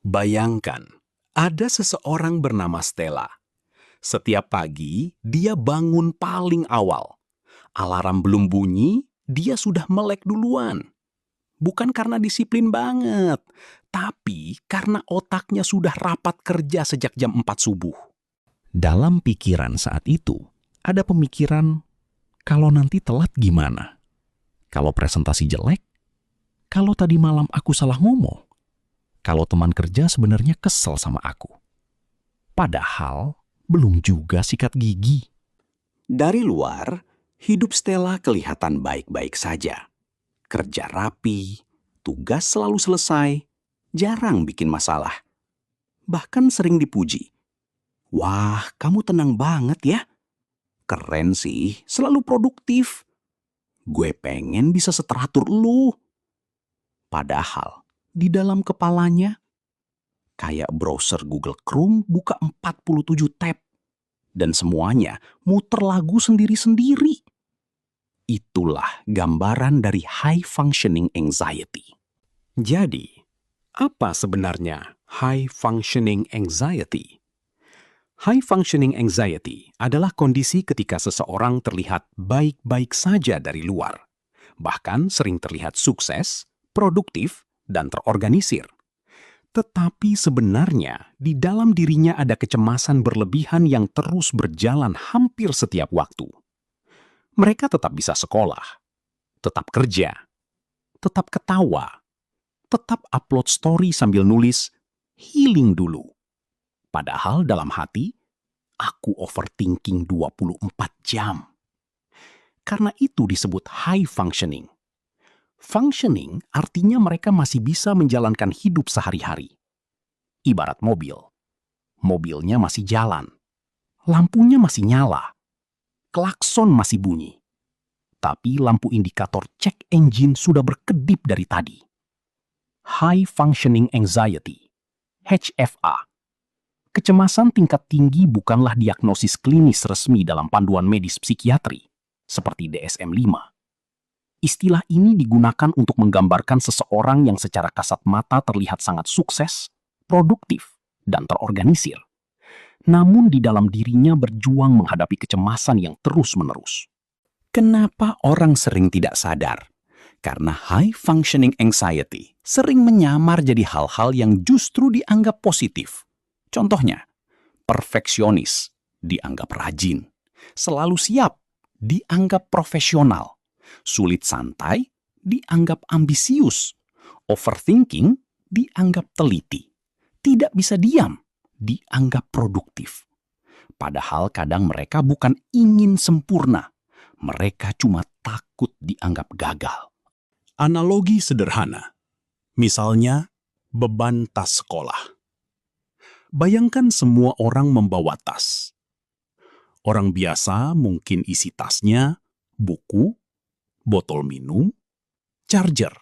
Bayangkan, ada seseorang bernama Stella. Setiap pagi, dia bangun paling awal. Alarm belum bunyi, dia sudah melek duluan. Bukan karena disiplin banget, tapi karena otaknya sudah rapat kerja sejak jam 4 subuh. Dalam pikiran saat itu, ada pemikiran, kalau nanti telat gimana? Kalau presentasi jelek? Kalau tadi malam aku salah ngomong? Kalau teman kerja sebenarnya kesel sama aku? Padahal, belum juga sikat gigi. Dari luar, hidup Stella kelihatan baik-baik saja. Kerja rapi, tugas selalu selesai, jarang bikin masalah. Bahkan sering dipuji. Wah, kamu tenang banget ya. Keren sih, selalu produktif. Gue pengen bisa seteratur lu. Padahal, di dalam kepalanya, kayak browser Google Chrome buka 47 tab. Dan semuanya muter lagu sendiri-sendiri. Itulah gambaran dari high functioning anxiety. Jadi, apa sebenarnya high functioning anxiety? High functioning anxiety adalah kondisi ketika seseorang terlihat baik-baik saja dari luar, bahkan sering terlihat sukses, produktif, dan terorganisir. Tetapi sebenarnya di dalam dirinya ada kecemasan berlebihan yang terus berjalan hampir setiap waktu. Mereka tetap bisa sekolah, tetap kerja, tetap ketawa, tetap upload story sambil nulis, healing dulu. Padahal dalam hati, aku overthinking 24 jam. Karena itu disebut high functioning. Functioning artinya mereka masih bisa menjalankan hidup sehari-hari. Ibarat mobil. Mobilnya masih jalan. Lampunya masih nyala. Klakson masih bunyi. Tapi lampu indikator check engine sudah berkedip dari tadi. High Functioning Anxiety, HFA. Kecemasan tingkat tinggi bukanlah diagnosis klinis resmi dalam panduan medis psikiatri, seperti DSM-5. Istilah ini digunakan untuk menggambarkan seseorang yang secara kasat mata terlihat sangat sukses, produktif, dan terorganisir. Namun di dalam dirinya berjuang menghadapi kecemasan yang terus-menerus. Kenapa orang sering tidak sadar? Karena high functioning anxiety sering menyamar jadi hal-hal yang justru dianggap positif. Contohnya, perfeksionis dianggap rajin, selalu siap dianggap profesional, sulit santai dianggap ambisius, overthinking dianggap teliti, tidak bisa diam dianggap produktif. Padahal kadang mereka bukan ingin sempurna, mereka cuma takut dianggap gagal. Analogi sederhana, misalnya beban tas sekolah. Bayangkan semua orang membawa tas. Orang biasa mungkin isi tasnya buku, botol minum, charger.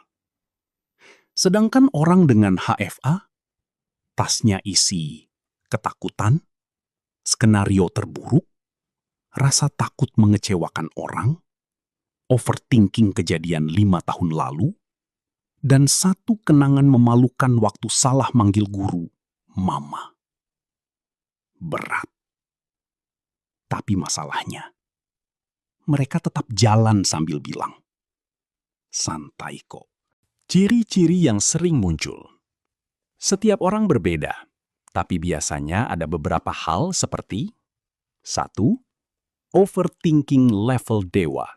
Sedangkan orang dengan HFA, tasnya isi ketakutan, skenario terburuk, rasa takut mengecewakan orang, overthinking kejadian 5 tahun lalu, dan satu kenangan memalukan waktu salah manggil guru, mama. Berat. Tapi masalahnya, mereka tetap jalan sambil bilang, santai kok. Ciri-ciri yang sering muncul. Setiap orang berbeda, tapi biasanya ada beberapa hal seperti 1. Overthinking level dewa.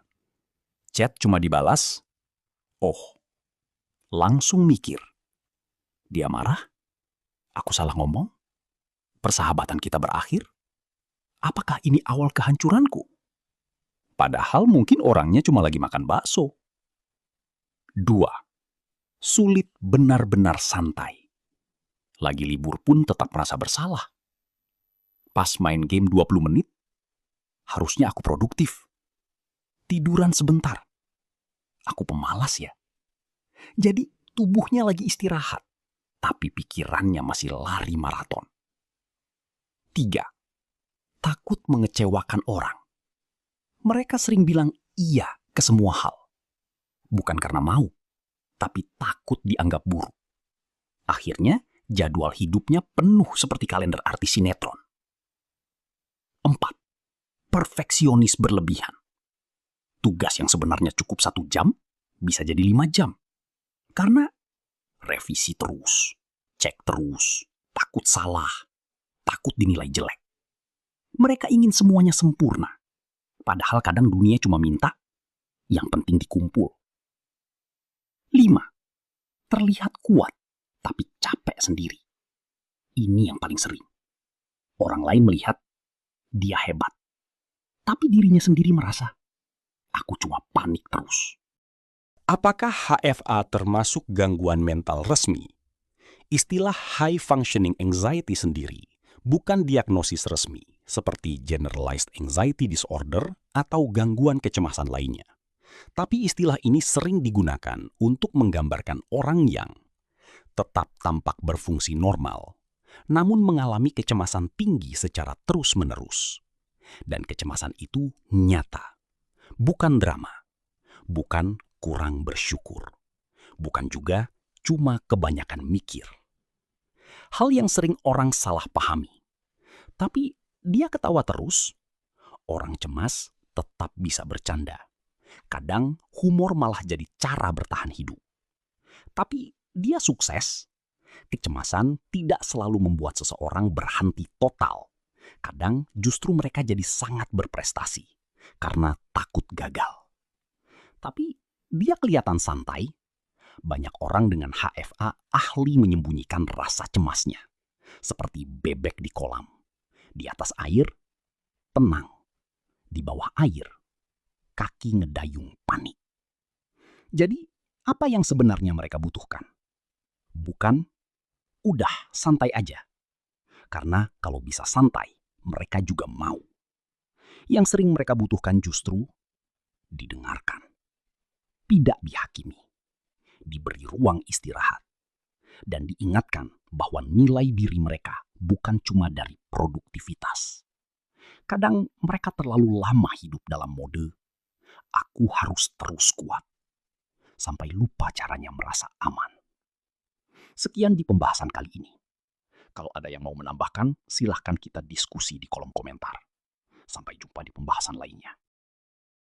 Chat cuma dibalas, oh. Langsung mikir. Dia marah? Aku salah ngomong? Persahabatan kita berakhir? Apakah ini awal kehancuranku? Padahal mungkin orangnya cuma lagi makan bakso. 2. Sulit benar-benar santai. Lagi libur pun tetap merasa bersalah. Pas main game 20 menit, harusnya aku produktif. Tiduran sebentar. Aku pemalas ya. Jadi tubuhnya lagi istirahat, tapi pikirannya masih lari maraton. 3. Takut mengecewakan orang. Mereka sering bilang iya ke semua hal. Bukan karena mau, tapi takut dianggap buruk. Akhirnya Jadwal hidupnya penuh seperti kalender artis sinetron. 4. Perfeksionis berlebihan. Tugas yang sebenarnya cukup 1 jam, bisa jadi 5 jam. Karena revisi terus, cek terus, takut salah, takut dinilai jelek. Mereka ingin semuanya sempurna. Padahal kadang dunia cuma minta yang penting dikumpul. 5. Terlihat kuat, tapi capek sendiri. Ini yang paling sering. Orang lain melihat dia hebat, tapi dirinya sendiri merasa, aku cuma panik terus. Apakah HFA termasuk gangguan mental resmi? Istilah High Functioning Anxiety sendiri bukan diagnosis resmi seperti Generalized Anxiety Disorder atau gangguan kecemasan lainnya. Tapi istilah ini sering digunakan untuk menggambarkan orang yang tetap tampak berfungsi normal, namun mengalami kecemasan tinggi secara terus-menerus. Dan kecemasan itu nyata, bukan drama, bukan kurang bersyukur, bukan juga cuma kebanyakan mikir. Hal yang sering orang salah pahami. Tapi dia ketawa terus, orang cemas tetap bisa bercanda. Kadang humor malah jadi cara bertahan hidup. Tapi dia sukses. Kecemasan tidak selalu membuat seseorang berhenti total. Kadang justru mereka jadi sangat berprestasi karena takut gagal. Tapi dia kelihatan santai. Banyak orang dengan HFA ahli menyembunyikan rasa cemasnya. Seperti bebek di kolam. Di atas air, tenang. Di bawah air, kaki ngedayung panik. Jadi, apa yang sebenarnya mereka butuhkan? Bukan, udah santai aja. Karena kalau bisa santai, mereka juga mau. Yang sering mereka butuhkan justru didengarkan. Tidak dihakimi. Diberi ruang istirahat. Dan diingatkan bahwa nilai diri mereka bukan cuma dari produktivitas. Kadang mereka terlalu lama hidup dalam mode aku harus terus kuat, sampai lupa caranya merasa aman. Sekian di pembahasan kali ini. Kalau ada yang mau menambahkan, silahkan kita diskusi di kolom komentar. Sampai jumpa di pembahasan lainnya.